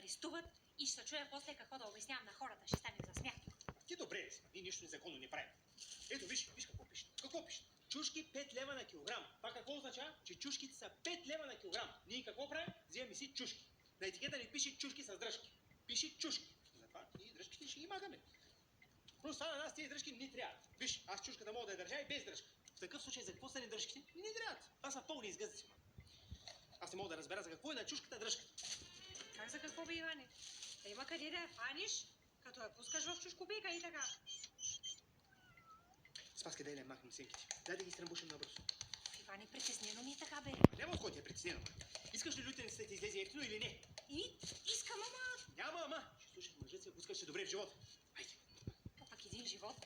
арестуват и ще чуя после какво да обяснявам на хората. Ще стане за смях. Ти добре ли си? Ние нищо незаконно не правим. Ето виж какво пише. Какво пише? Чушки 5 лева на килограм. Това какво означава? Че чушките са 5 лева на килограм. Ние какво правим? Вземаме си чушки. На етикета не пише чушки с дръжки. Пише чушки. Затова ние дръжките ще ги махаме. Плюс това на нас тези дръжки не трябват. Виж, аз чушката мога да я държа и без дръжка. В такъв случай за какво са ни дръжките? Не трябват. Това са пълни изгъзици. Аз не мога да разбера за какво е на чушката дръжката. Как за какво бе, Иване? Да има къде да я фаниш, като я пускаш в чушкобейка и така. Спаски, дай да я махнем сенките. Дай да ги стръмбушим набързо. Иване, притеснено ми е така, бе. Няма от кой ти е притеснено. Искаш ли лютеницата да ти излезе ефтино или не? Искам, ама... Няма, ама. Ще слушай мъжът си, ако искаш се добре в живота. Хайде. То пак един живот.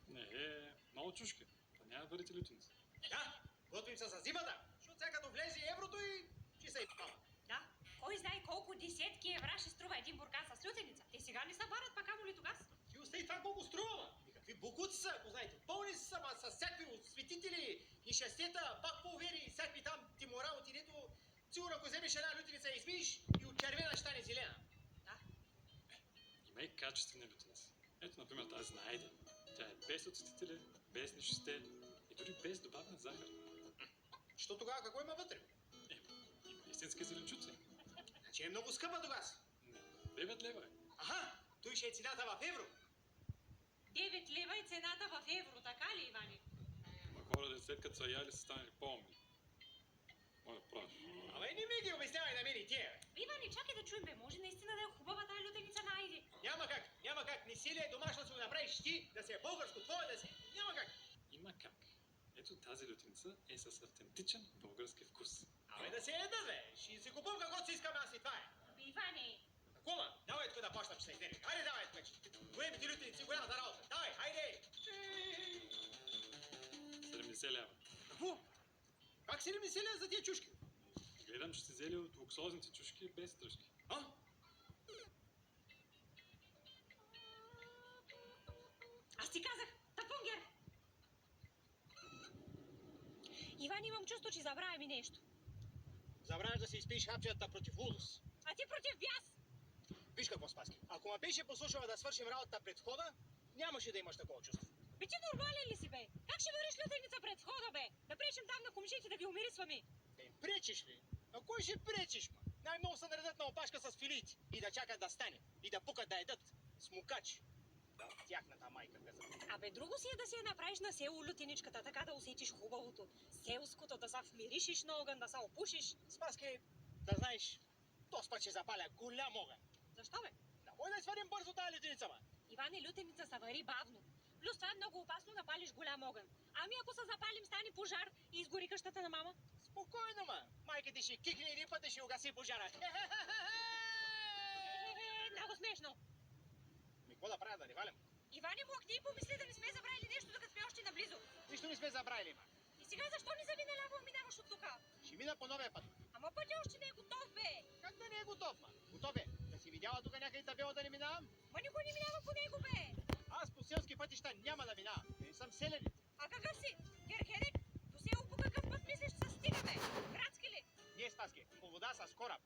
Не, много чушки. Да няма бъдете лютеници. Да, готвим се за зимата. Защото сега като влезе еврото и ще се изпава. Да, кой знае колко десетки евра ще струва един буркан с лютеница. Те сега не са барат, пак амо ли тогас? Ти остави това колко струва, ма. И какви букуци са, ако знаете. Пълни са, ма, с всякакви осветители и шестета, пак по-вери и всякакви там тимораути, дето сигурно ако вземеш една лютеница и измиеш и от червена ще стане зелена. Да. Има и качествени лютеници. Ето, например, тази на Айде. Тя е без оцетители, без нещосте и дори без добавен захар. Що тогава какво има вътре? Има истински зеленчуци. Значи е много скъпа тогас. Не, 9 лева е. Аха, той ще е цената в евро. 9 лева е цената в евро, така ли, Иване? Ма хора, след като са яли, са станали по-умни. Моля, праш. Абе, не ми ги обяснявай на мен и тия. Иване, чакай да чуем, бе. Може наистина да е хубава тази лютеница на Айде. Няма как. Не си ли е домашно да си го направиш ти, да се е българско, твое да се. Няма как. Има как. Ето тази лютеница е с автентичен български вкус. Абе да се еда, бе. Ще си купувам каквото си искам аз и това е. Иване! Какво ма? Давай тук да почнем с изнери. Хайде, давай тук. Големите лютеници, голямата работа. Давай, хайде. 70 лева. Какво? Как си не мисля за тия чушки? Гледам, че сте взели от луксозните чушки без дръжки. А? Аз ти казах, тапунгер! Иван, имам чувство, че забравяме нещо. Забравяш да си изпиеш хапчета против лудост. А ти против бяс! Виж какво, Спаски. Ако ме беше послушала да свършим работата пред входа, нямаше да имаш такова чувство. Бе, ти нормален ли си, бе? Как ще вървиш лютеница пред входа, бе? Да пречим там на комшите да ги умирисваме. Да им пречиш ли? А кой ще пречиш, ма? Най-много се наредят на опашка с филиите и да чакат да стане. И да пукат да едат. Смукачи. Да, тяхната майка каза. Абе, друго си е да си я направиш на село лютеничката, така да усетиш хубавото. Селското, да се вмиришиш на огън, да се опушиш. Спаски, да знаеш, то път ще запаля голям огън. Защо, бе? Да може да сварим бързо тази лютеница, ма. Иване, лютеница се вари бавно. Плюс това е много опасно да палиш голям огън. Ами ако се запалим, стане пожар и изгори къщата на мама? Спокойно, ма. Майка ти ще кикне един път и ще угаси пожара. Много смешно. Ми, какво да правя, да не валям? Иване, млъкни и помисли да не сме забравили нещо, докато сме още наблизо. Нищо не сме забравили, ма. И сега защо не завина ляво минаваш от тук? Ще мина по новия път. Ама пътя още не е готов, бе. Как да не е готов, ма? Готов е. Да си видяла тук някъде табела да не минавам? Ма никой не минава по него, бе. Аз по селски пътища няма да минавам. Не съм селянин. А какъв си? Герхедек? До село по какъв път мислиш, че се стигаме? Градски ли? Не, Спаски, по вода с кораб.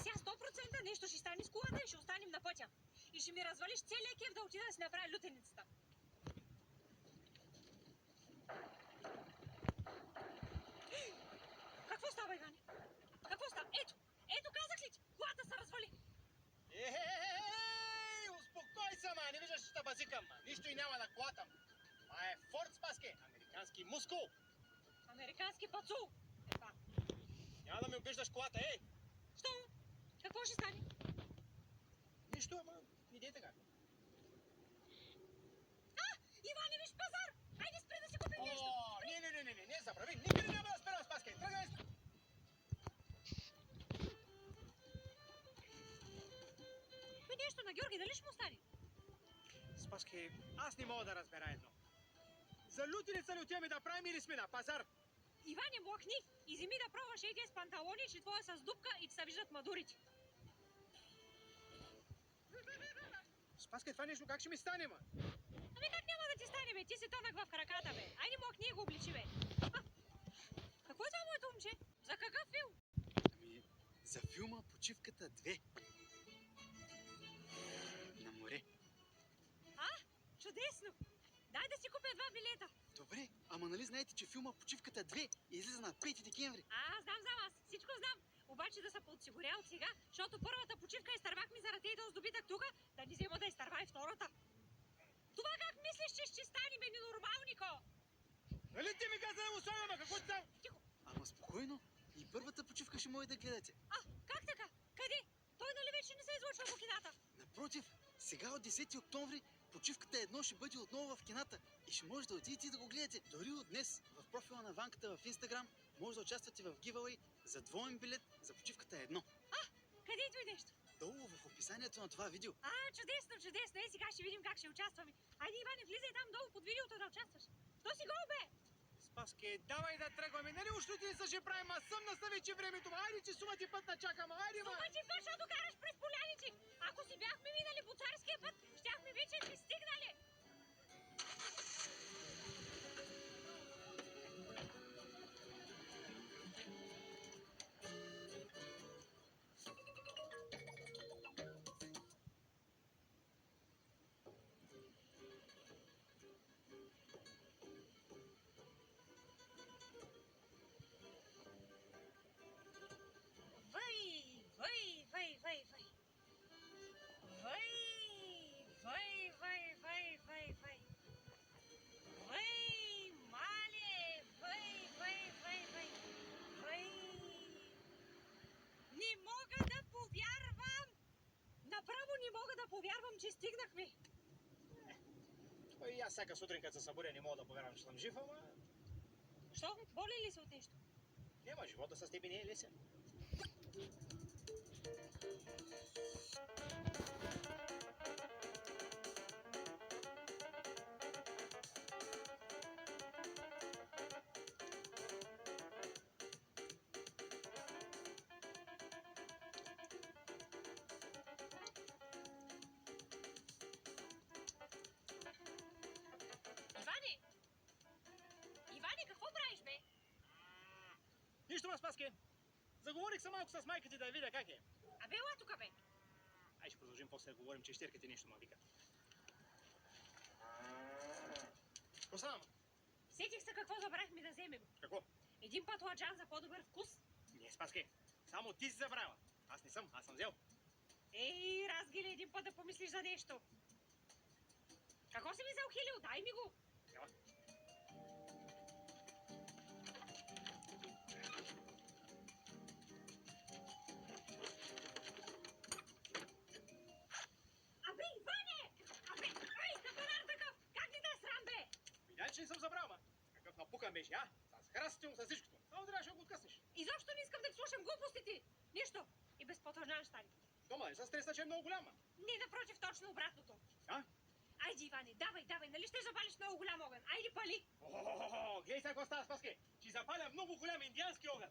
Сега 100% нещо ще стане с колата и ще останем на пътя. И ще ми развалиш целия кеф да отида да си направя лютеницата. Какво става, Иване? Какво става? Ето казах ли ти? Колата се развали. Успокой се, ма, не виждаш, че базикам, ма. Нищо и няма на колата. Това е Форд, Спаски, американски мускул. Американски пацул. Епа. Няма да ми обиждаш колата, ей! Що? Какво ще стане? Нищо, ама, иди така. Иване, виж пазар! Хайде спри да си купим нещо! О, не, забрави, никъде няма да спирам, Спаски, тръгвай! Нещо на Георги, дали ще му стане? Спаски, аз не мога да разбера едно. За лютеница ли отиваме да правим или сме на пазар? Иване, млъкни! Изими да пробваш с панталони, че твоя с дупка и че се виждат мадурите. Спаска, това нещо как ще ми стане, ма? Ами как няма да ти стане, бе? Ти си тонък в краката, бе. Айде му книга обличи, бе. Какво е това, моето момче? За какъв филм? Ами, за филма Почивката 2. На море. Чудесно! Дай да си купя 2 билета. Добре, ама нали знаете, че филма Почивката 2 излиза на 5 декември? Знам, аз всичко знам. Обаче да се подсигуря от сега, защото първата почивка изтървахме заради този добитък тука, да ни взема да изтърва и втората. Това как мислиш, че ще стане, бе, ненормалнико? Нали ти ми каза да му слагам, а какво там? Тихо. Ама спокойно, и първата почивка ще може да гледате. Как така? Къде? Той нали вече не се излъчва по кината? Напротив, сега от 10 октомври Почивката 1 ще бъде отново в кината и ще може да отидете и да го гледате. Дори от днес в профила на Ванката в Инстаграм може да участвате в гивауей за двоен билет за Почивката 1. Къде е това нещо? Долу в описанието на това видео. Чудесно, чудесно. Сега ще видим как ще участваме. Айде, Иване, влизай там долу под видеото да участваш. То си гол, бе! Спаске, давай да тръгваме. Нали уж ти се ще правим, аз съм на съвече времето. Айде, че сума ти път начакам. Айде, ма! Сума ти път, защото караш през поляници. Ако си бяхме минали по царския път, щяхме вече пристигнали. Не мога да повярвам! Направо не мога да повярвам, че стигнахме. И аз всяка сутрин, като се събудя, не мога да повярвам, че съм жив, ама... Що? Боли ли се от нещо? Нема, живота с тебе не е лесен. Иване, какво правиш, бе? Нищо, ма, Спаске. Заговорих се малко с майка ти да видя как е. Ела тука, бе. Ай, ще продължим после да говорим, че щерка ти нещо ма вика. Оставам. Сетих се какво забравихме да вземем. Какво? Един патладжан за по-добър вкус. Не, Спаске. Само ти си забравила. Аз не съм, аз съм взел. Ей, разгили един път да помислиш за нещо. Какво си ми взел, Хилио? Дай ми го. Ела. Иване! Какво нар такъв? Как ни да е срам, бе? Видя, че не съм забрал, ма. Какъв напукан беше, а? С храстите му, с всичкото. Само трябваше да го откъснеш. Изобщо не искам да слушам глупостите. Нищо. И без патладжан стане. Дома, не се стресна, че е много голяма. Не, напротив, точно обратното. Айде, Иване, давай, нали ще запалиш много голям огън? Айде, пали! Гледай сега какво става, Спаске. Ще запаля много голям индиански огън.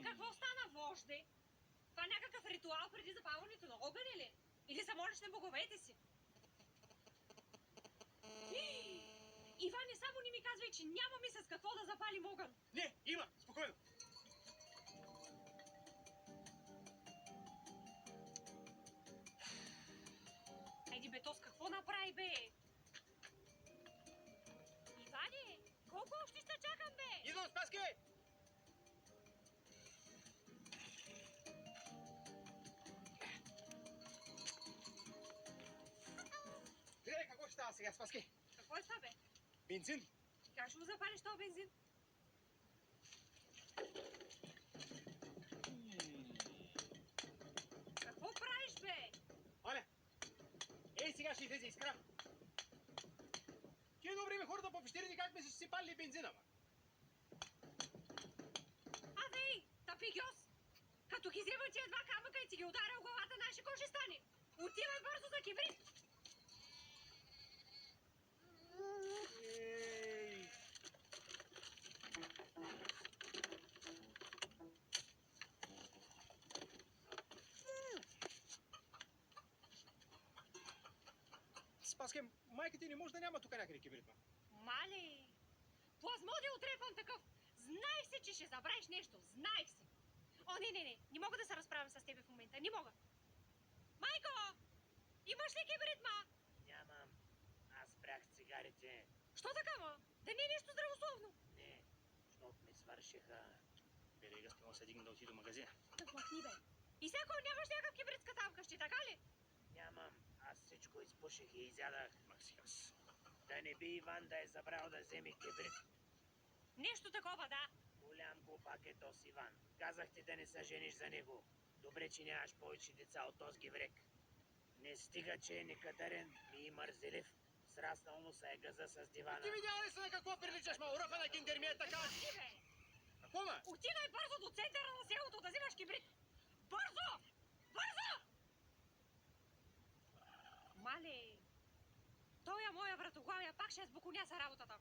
Какво стана, вожде? Това някакъв ритуал преди запалването на огън или? Или се молиш на боговете си? Иване, само не ми казвай, че нямаме с какво да запалим огън. Не, има, спокойно. Айде, бе, то с какво направи, бе? Иване, колко още ще чакам, бе? Идвам, Спаске! Гледай какво ще става сега, Спаске. Какво е това, бе? Бензин. Как ще го запалиш този бензин? Какво правиш, бе? Оля, ей сега ще излезе искра. Тия добри ме хората по пещерите как ме си сипали бензина, ма. Ей, тапигьос! Като ги взема тия два камъка и ти ги ударя в главата, знаеш какво ще стане? Отивай бързо за кибрид! Спаске, майка ти не може да няма тук някъде кибрид, ма. Мале, плазмоди отрепвам такъв. Знаех се, че ще забравиш нещо. Знаех се. О, не. Не мога да се разправям с тебе в момента. Не мога. Майко! Имаш ли кибрид, ма? Нямам. Аз спрях цигарите. Що така, ма? Да не е нещо здравословно. Не, защото ми свършиха. Берега сте, се дигна да отида в магазина. Так махни, бе. И всяко нямаш някакъв кибридска там вкъщи, така ли? Нямам. Аз всичко изпуших и изядах. Максимас. Да не би Иван да е забрал да вземе кибрид. Нещо такова, да. Голям глупак е този Иван. Казах ти да не се жениш за него. Добре, че нямаш повече деца от този гиврек. Не стига, че е некадърен и мързелив. Сраснал му се е газа с дивана. Ти видяла ли се на какво приличаш, ма? Уръфа на киндермия така? Махни, бе. Какво, ма? Отивай бързо до центъра на селото да взимаш кибрид. Бързо! Бързо! Мале, той е моя вратоглавия, пак ще сбуконя са работата.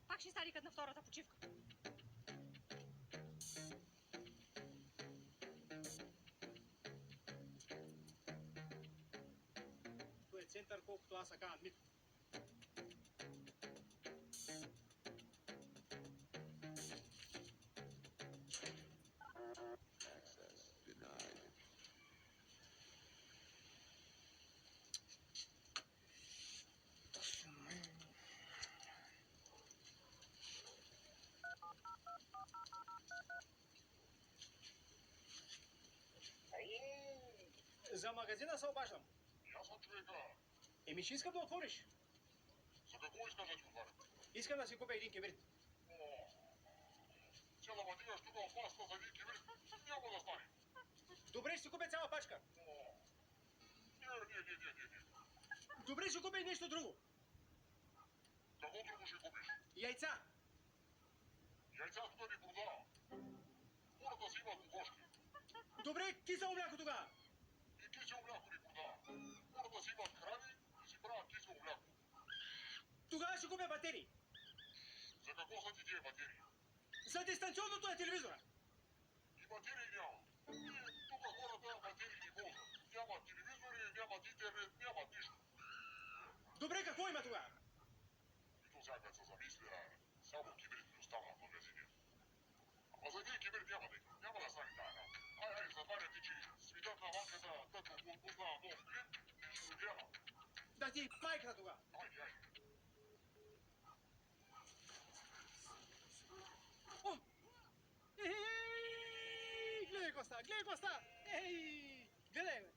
Пак ще стане като на втората почивка. Той е център, колкото аз така Митко. За магазина се обаждам. Аз съм човека. Еми, ще искам да отвориш. За какво искаш да ти отваря? Искам да си купя един кибрид. Цяла ма дигаш тук опасна за един кибрид. Няма да стане. Добре, ще си купя цяла пачка. Не. Добре, ще купя и нещо друго. Какво друго ще купиш? Яйца. Яйца тук ни продава. Хората си имат кокошки. Добре, кисело мляко тогава. И кисело мляко ни продава. Хората си имат крави и си правят кисело мляко. Тогава ще купя батерии. За какво са ти тия батерии? За дистанционното на телевизора. И батерии няма. Тук хората батерии ни ползват. Нямат телевизори, нямат интернет, нямат нищо. Добре, какво има тогава? И то сега като се замисля, само кибрид ни остана в магазиния. Ама за един кибрид няма да стане тая работа. Айде, затваря ти, че свитът на ванката, тъкъл пусна нов клин, ще го гледа. Да ти майката тогава. Айде. О! Ей, гледай Коста! Ей, гледай, бе.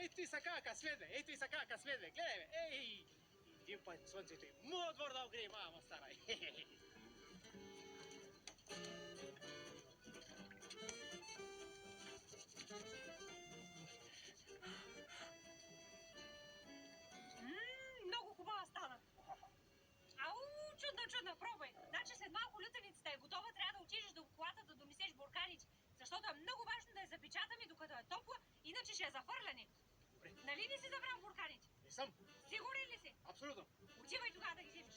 Ето и сакака сведле, гледай, бе. Ей, един път слънцето и моят двор да огрее, мама стара. Много хубава стана. Ау, чудно, пробвай. Значи след малко лютеницата е готова, трябва да отидеш до колата да донесеш бурканич, защото е много важно да я запечатаме докато е топла, иначе ще я захвърляне. Добре. Нали не си забрал бурканич? Не съм, Сигурен ли си? абсолютно. Отивай тогава да ги вземеш.